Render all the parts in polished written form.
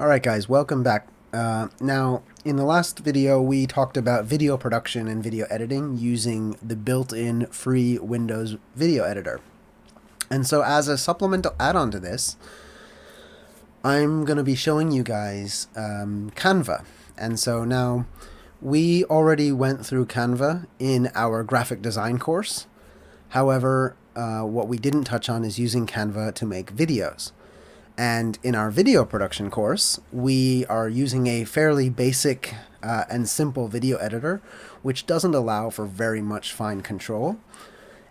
Alright guys, welcome back. Now, in the last video we talked about video production and video editing using the built-in free Windows video editor. And so as a supplemental add-on to this, I'm going to be showing you guys Canva. And so now, we already went through Canva in our graphic design course. However, what we didn't touch on is using Canva to make videos. And in our video production course, we are using a fairly basic and simple video editor, which doesn't allow for very much fine control.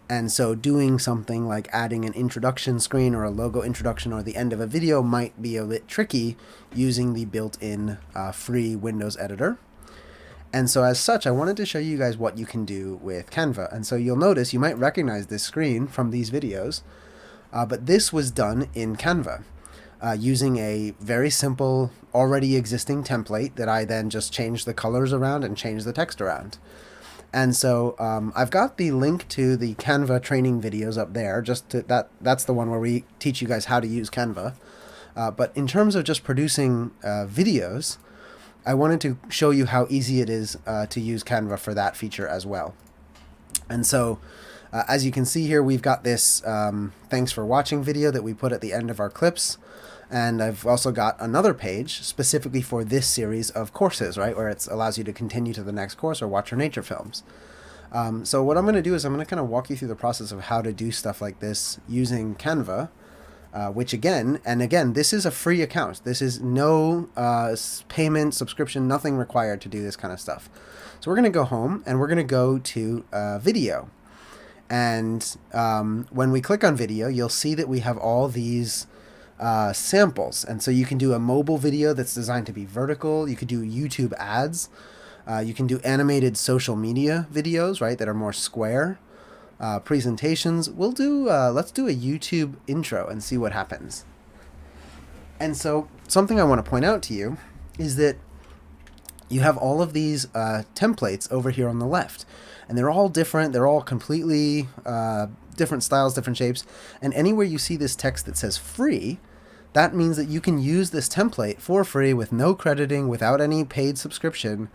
And so doing something like adding an introduction screen or a logo introduction or the end of a video might be a bit tricky using the built-in free Windows editor. And so as such, I wanted to show you guys what you can do with Canva. And so you'll notice you might recognize this screen from these videos, but this was done in Canva. Using a very simple, already existing template that I then just changed the colors around and changed the text around. And so I've got the link to the Canva training videos up there. That's the one where we teach you guys how to use Canva. But in terms of just producing videos, I wanted to show you how easy it is to use Canva for that feature as well. And so as you can see here, we've got this thanks for watching video that we put at the end of our clips. And I've also got another page specifically for this series of courses, right, where it allows you to continue to the next course or watch your nature films. So what I'm going to do is I'm going to kind of walk you through the process of how to do stuff like this using Canva, which again, this is a free account. This is no payment, subscription, nothing required to do this kind of stuff. So we're going to go home and we're going to go to video. And when we click on video, you'll see that we have all these samples. And so you can do a mobile video that's designed to be vertical. You could do YouTube ads. You can do animated social media videos, right, that are more square. Presentations. We'll do, let's do a YouTube intro and see what happens. And so something I want to point out to you is that you have all of these templates over here on the left. And they're all different. They're all completely different styles, different shapes. And anywhere you see this text that says free, that means that you can use this template for free with no crediting, without any paid subscription,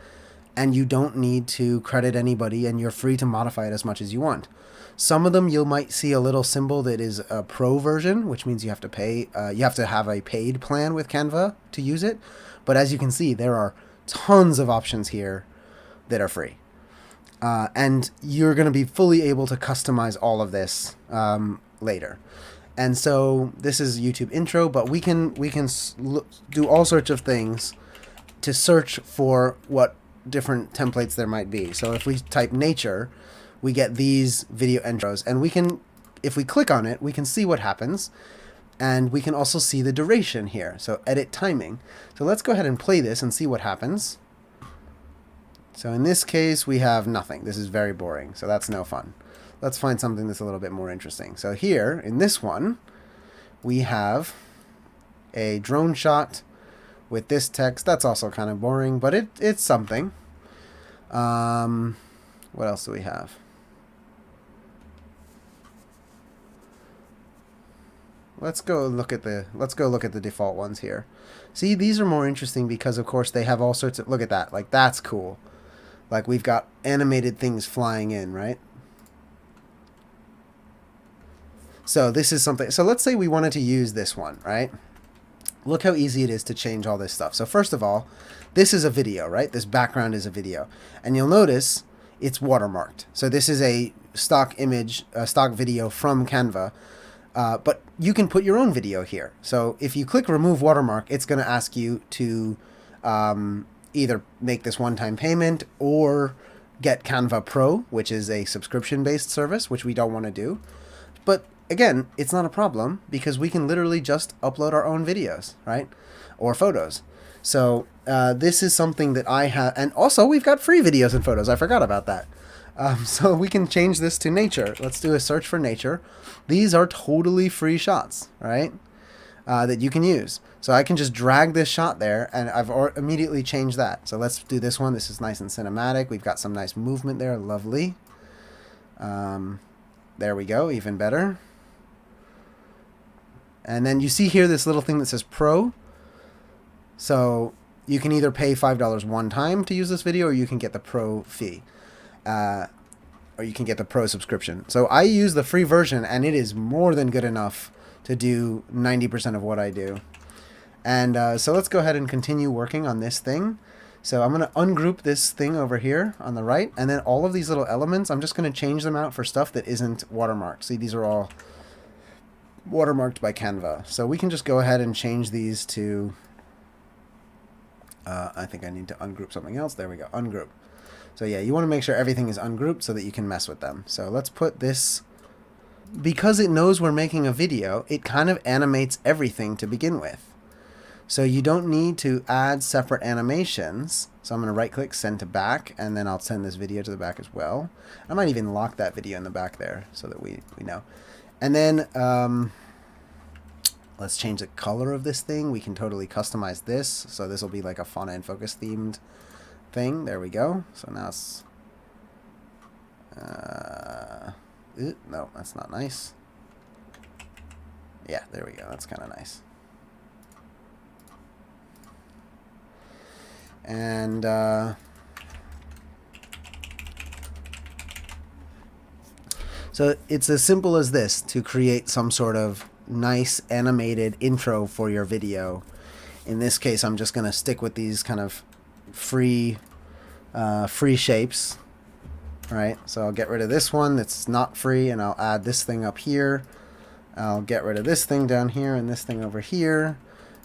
and you don't need to credit anybody, and you're free to modify it as much as you want. Some of them you might see a little symbol that is a pro version, which means you have to pay. You have to have a paid plan with Canva to use it. But as you can see, there are tons of options here that are free. And you're going to be fully able to customize all of this later. And so this is YouTube intro, but we can do all sorts of things to search for what different templates there might be. So if we type nature, we get these video intros, and we can, if we click on it, we can see what happens, and we can also see the duration here. So edit timing. So let's go ahead and play this and see what happens. So in this case, we have nothing. This is very boring, so that's no fun. Let's find something that's a little bit more interesting. So here, in this one, we have a drone shot with this text. That's also kind of boring, but it's something. What else do we have? Let's go look at the default ones here. See, these are more interesting because, of course, they have all sorts of. Look at that. Like, that's cool. Like, we've got animated things flying in, right? So this is something. So let's say we wanted to use this one, right? Look how easy it is to change all this stuff. So first of all, this is a video, right? This background is a video. And you'll notice it's watermarked. So this is a stock image, a stock video from Canva. But you can put your own video here. So if you click remove watermark, it's going to ask you to either make this one-time payment or get Canva Pro, which is a subscription-based service, which we don't want to do. But again, it's not a problem because we can literally just upload our own videos, right? Or photos. So this is something that I have, and also we've got free videos and photos. I forgot about that. So we can change this to nature. Let's do a search for nature. These are totally free shots, right? That you can use. So I can just drag this shot there, and I've immediately changed that. So let's do this one. This is nice and cinematic. We've got some nice movement there. Lovely. There we go. Even better. And then you see here this little thing that says Pro. So you can either pay $5 one time to use this video, or you can get the pro fee. Or you can get the pro subscription. So I use the free version, and it is more than good enough to do 90% of what I do. And so let's go ahead and continue working on this thing. So I'm going to ungroup this thing over here on the right, and then all of these little elements, I'm just going to change them out for stuff that isn't watermarked. See, these are all watermarked by Canva. So we can just go ahead and change these to, I think I need to ungroup something else. There we go, ungroup. So yeah, you want to make sure everything is ungrouped so that you can mess with them. So let's put this, because it knows we're making a video, it kind of animates everything to begin with. So you don't need to add separate animations. So I'm going to right click, send to back, and then I'll send this video to the back as well. I might even lock that video in the back there so that we know. And then let's change the color of this thing. We can totally customize this. So this will be like a Fauna in Focus themed thing. There we go. So now it's no, that's not nice. Yeah, there we go. That's kind of nice. And so it's as simple as this to create some sort of nice animated intro for your video. In this case, I'm just going to stick with these kind of free shapes, right? So I'll get rid of this one that's not free, and I'll add this thing up here. I'll get rid of this thing down here and this thing over here,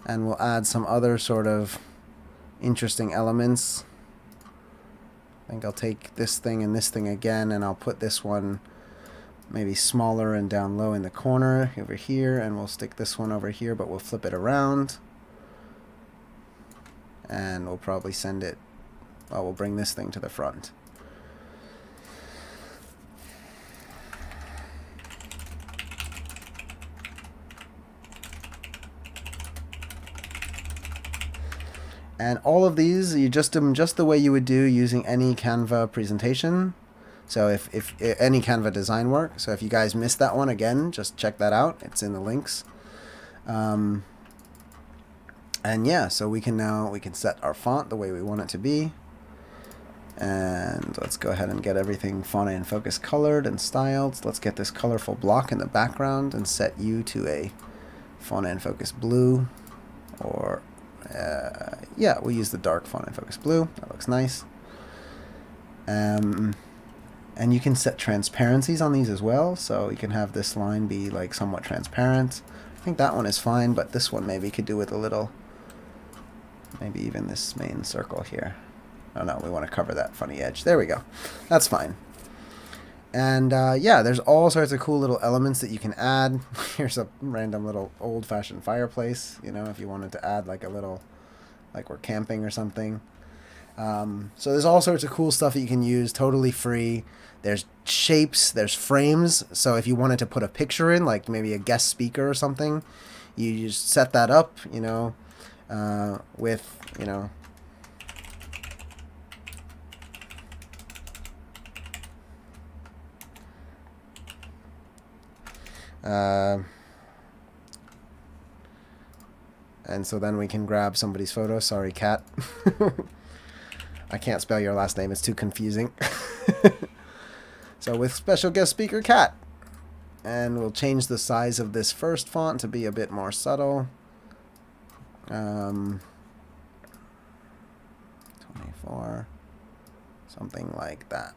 and we'll add some other sort of interesting elements. I think I'll take this thing and this thing again, and I'll put this one maybe smaller and down low in the corner over here, and we'll stick this one over here, but we'll flip it around, and we'll probably send it, well, we'll bring this thing to the front. And all of these, you just do them just the way you would do using any Canva presentation. So if any Canva design work. So if you guys missed that one, again, just check that out. It's in the links. And yeah, so we can set our font the way we want it to be. And let's go ahead and get everything Fauna in Focus colored and styled. So let's get this colorful block in the background and set you to a Fauna in Focus blue, or yeah, we'll use the dark Fauna in Focus blue. That looks nice. And you can set transparencies on these as well, so you can have this line be like somewhat transparent. I think that one is fine, but this one maybe could do with a little, maybe even this main circle here. Oh no, we want to cover that funny edge. There we go. That's fine. And yeah, there's all sorts of cool little elements that you can add. Here's a random little old-fashioned fireplace, you know, if you wanted to add like a little, like we're camping or something. So there's all sorts of cool stuff that you can use, totally free. There's shapes, there's frames. So if you wanted to put a picture in, like maybe a guest speaker or something, you just set that up, you know, with, you know, and so then we can grab somebody's photo. Sorry, cat. I can't spell your last name. It's too confusing. So with special guest speaker cat. And we'll change the size of this first font to be a bit more subtle. 24. Something like that.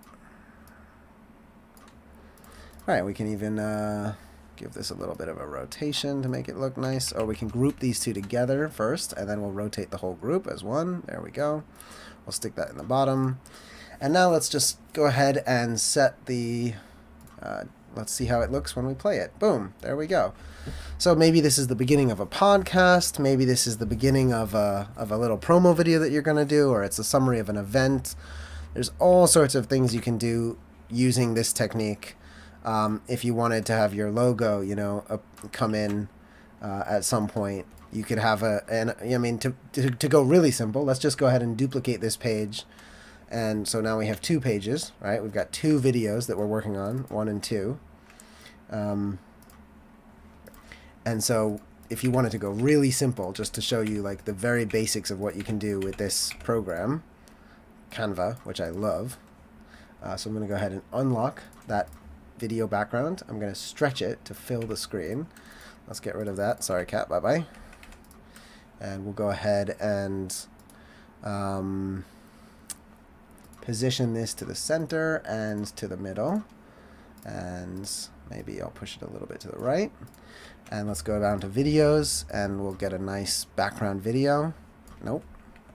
Alright, we can even give this a little bit of a rotation to make it look nice. Or we can group these two together first, and then we'll rotate the whole group as one. There we go. We'll stick that in the bottom. And now let's just go ahead and set the, let's see how it looks when we play it. Boom, there we go. So maybe this is the beginning of a podcast. Maybe this is the beginning of a little promo video that you're going to do, or it's a summary of an event. There's all sorts of things you can do using this technique. If you wanted to have your logo, you know, come in at some point, you could have I mean, to go really simple, let's just go ahead and duplicate this page. And so now we have 2 pages, right? We've got 2 videos that we're working on, 1 and 2. And so if you wanted to go really simple, just to show you like the very basics of what you can do with this program, Canva, which I love. So I'm going to go ahead and unlock that video background. I'm going to stretch it to fill the screen. Let's get rid of that. Sorry, cat. Bye-bye. And we'll go ahead and position this to the center and to the middle. And maybe I'll push it a little bit to the right. And let's go down to videos, and we'll get a nice background video. Nope.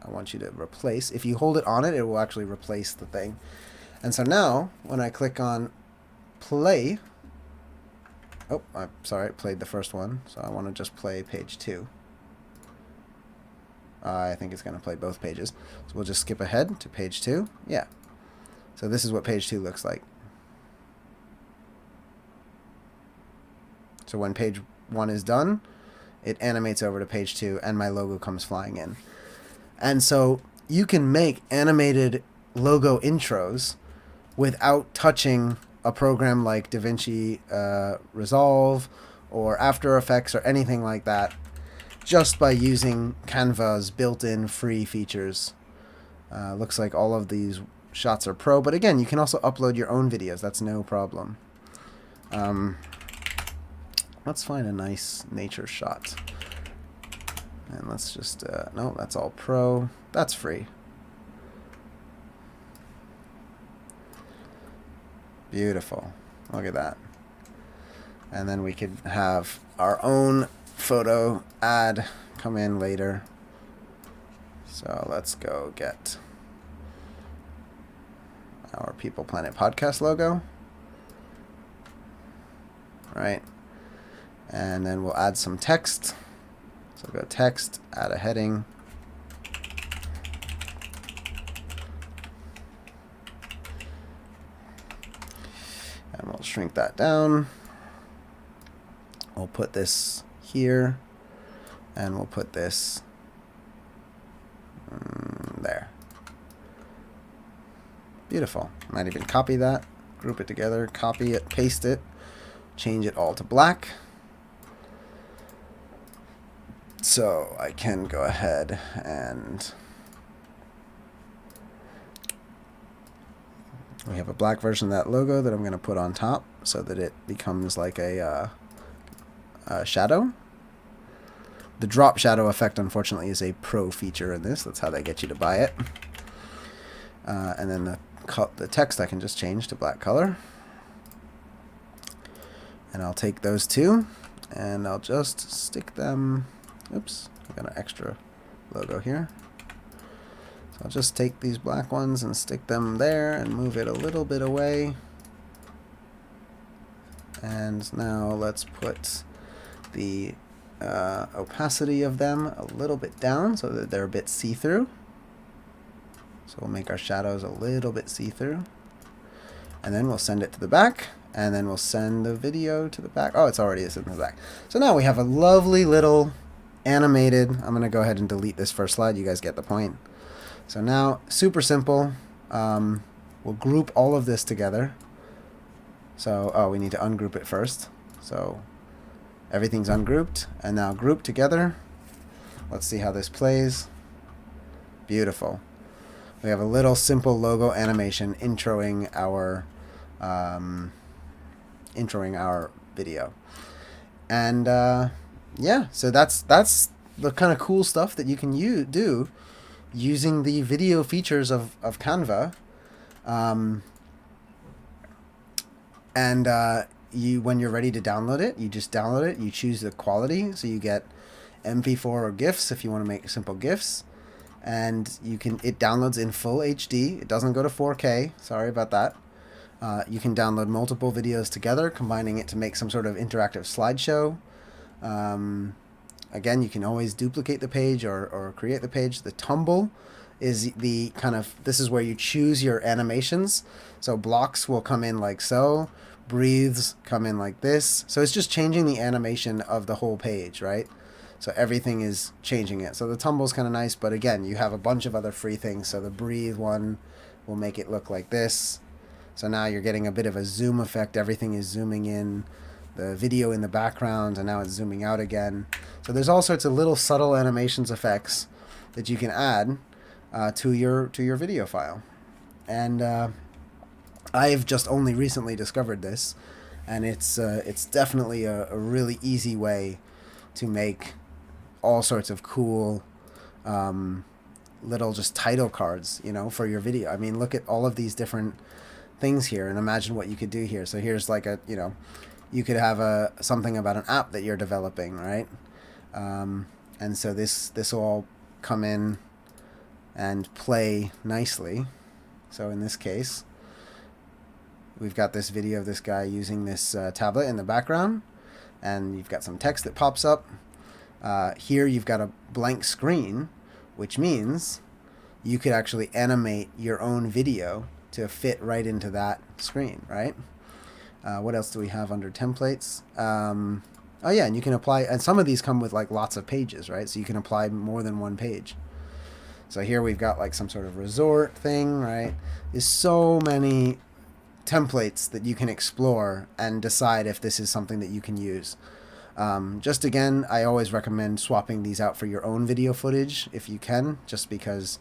I want you to replace. If you hold it on it, it will actually replace the thing. And so now, when I click on play, oh, I'm sorry, I played the first one, so I want to just play page 2. I think it's going to play both pages. So we'll just skip ahead to page 2. Yeah. So this is what page 2 looks like. So when page 1 is done, it animates over to page 2, and my logo comes flying in. And so you can make animated logo intros without touching a program like DaVinci Resolve or After Effects or anything like that, just by using Canva's built-in free features. Looks like all of these shots are pro, but again, you can also upload your own videos. That's no problem. Let's find a nice nature shot. And let's just, no, that's all pro. That's free. Beautiful. Look at that. And then we could have our own photo ad come in later. So let's go get our People Planet Podcast logo. Right. And then we'll add some text. So go text, add a heading. And we'll shrink that down. We'll put this here. And we'll put this there. Beautiful. Might even copy that, group it together, copy it, paste it, change it all to black. So I can go ahead and we have a black version of that logo that I'm going to put on top so that it becomes like a shadow. The drop shadow effect, unfortunately, is a pro feature in this. That's how they get you to buy it. And then the text I can just change to black color. And I'll take those two and I'll just stick them. Oops, I got an extra logo here. So I'll just take these black ones and stick them there and move it a little bit away. And now let's put the opacity of them a little bit down so that they're a bit see-through. So we'll make our shadows a little bit see-through. And then we'll send it to the back. And then we'll send the video to the back. Oh, it's already in the back. So now we have a lovely little animated. I'm going to go ahead and delete this first slide. You guys get the point. So now, super simple. We'll group all of this together. So, oh, we need to ungroup it first. So everything's ungrouped. And now grouped together. Let's see how this plays. Beautiful. We have a little simple logo animation introing our video. And yeah, so that's the kind of cool stuff that you can do using the video features of Canva. When you're ready to download it, you just download it. You choose the quality, so you get MP4 or GIFs if you want to make simple GIFs. And it downloads in full HD. It doesn't go to 4K. Sorry about that. You can download multiple videos together, combining it to make some sort of interactive slideshow. Again, you can always duplicate the page or create the page. The tumble is this is where you choose your animations. So blocks will come in like so. Breathes come in like this. So it's just changing the animation of the whole page, right? So everything is changing it. So the tumble is kind of nice, but again, you have a bunch of other free things. So the breathe one will make it look like this. So now you're getting a bit of a zoom effect. Everything is zooming in. The video in the background, and now it's zooming out again. So there's all sorts of little subtle animations effects that you can add to your video file. And I've just only recently discovered this, and it's definitely a really easy way to make all sorts of cool little just title cards, you know, for your video. I mean, look at all of these different things here, and imagine what you could do here. So here's like a, you know, you could have something about an app that you're developing, right? And so this will all come in and play nicely. So in this case, we've got this video of this guy using this tablet in the background, and you've got some text that pops up. Here you've got a blank screen, which means you could actually animate your own video to fit right into that screen, right? What else do we have under templates? Oh yeah, and you can apply, and some of these come with like lots of pages, right? So you can apply more than one page. So here we've got like some sort of resort thing, right? There's so many templates that you can explore and decide if this is something that you can use. Just again, I always recommend swapping these out for your own video footage if you can, just because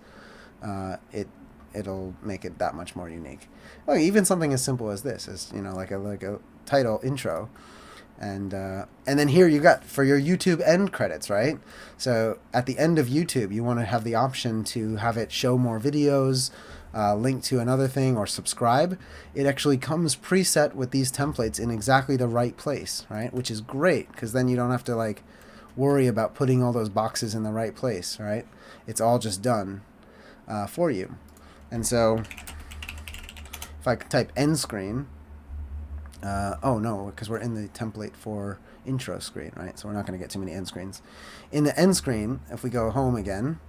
it'll make it that much more unique. Oh, even something as simple as this is, you know, like a title intro. And then here you got for your YouTube end credits, right? So at the end of YouTube, you want to have the option to have it show more videos, link to another thing, or subscribe. It actually comes preset with these templates in exactly the right place, right? Which is great, because then you don't have to like worry about putting all those boxes in the right place, right? It's all just done for you. And so if I type end screen, oh no, because we're in the template for intro screen, right? So we're not going to get too many end screens. In the end screen, if we go home again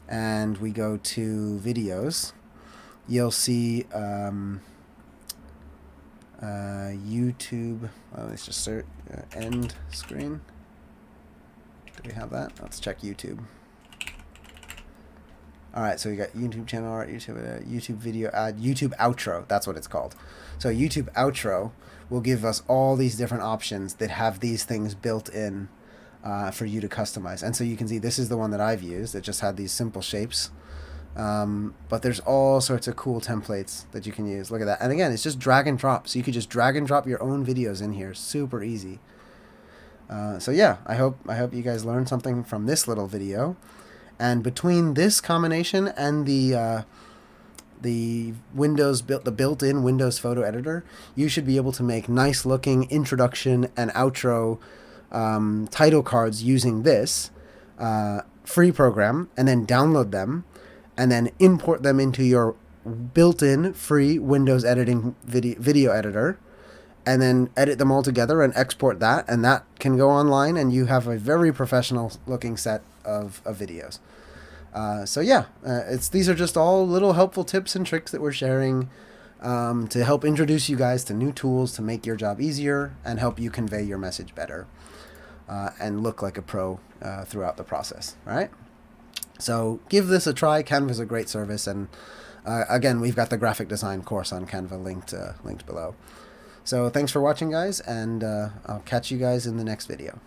and we go to videos, you'll see YouTube. Well, let's just search end screen. Do we have that? Let's check YouTube. All right, so we got YouTube channel, YouTube video ad, YouTube outro. That's what it's called. So YouTube outro will give us all these different options that have these things built in for you to customize. And so you can see this is the one that I've used. It just had these simple shapes. But there's all sorts of cool templates that you can use. Look at that. And again, it's just drag and drop. So you could just drag and drop your own videos in here. Super easy. So yeah, I hope you guys learned something from this little video. And between this combination and the built-in Windows photo editor, you should be able to make nice looking introduction and outro title cards using this free program, and then download them and then import them into your built-in free Windows editing video editor, and then edit them all together and export that, and that can go online and you have a very professional looking set of videos. So yeah, these are just all little helpful tips and tricks that we're sharing to help introduce you guys to new tools to make your job easier and help you convey your message better and look like a pro throughout the process. All right? So give this a try. Canva is a great service, and again, we've got the graphic design course on Canva linked below. So thanks for watching, guys, and I'll catch you guys in the next video.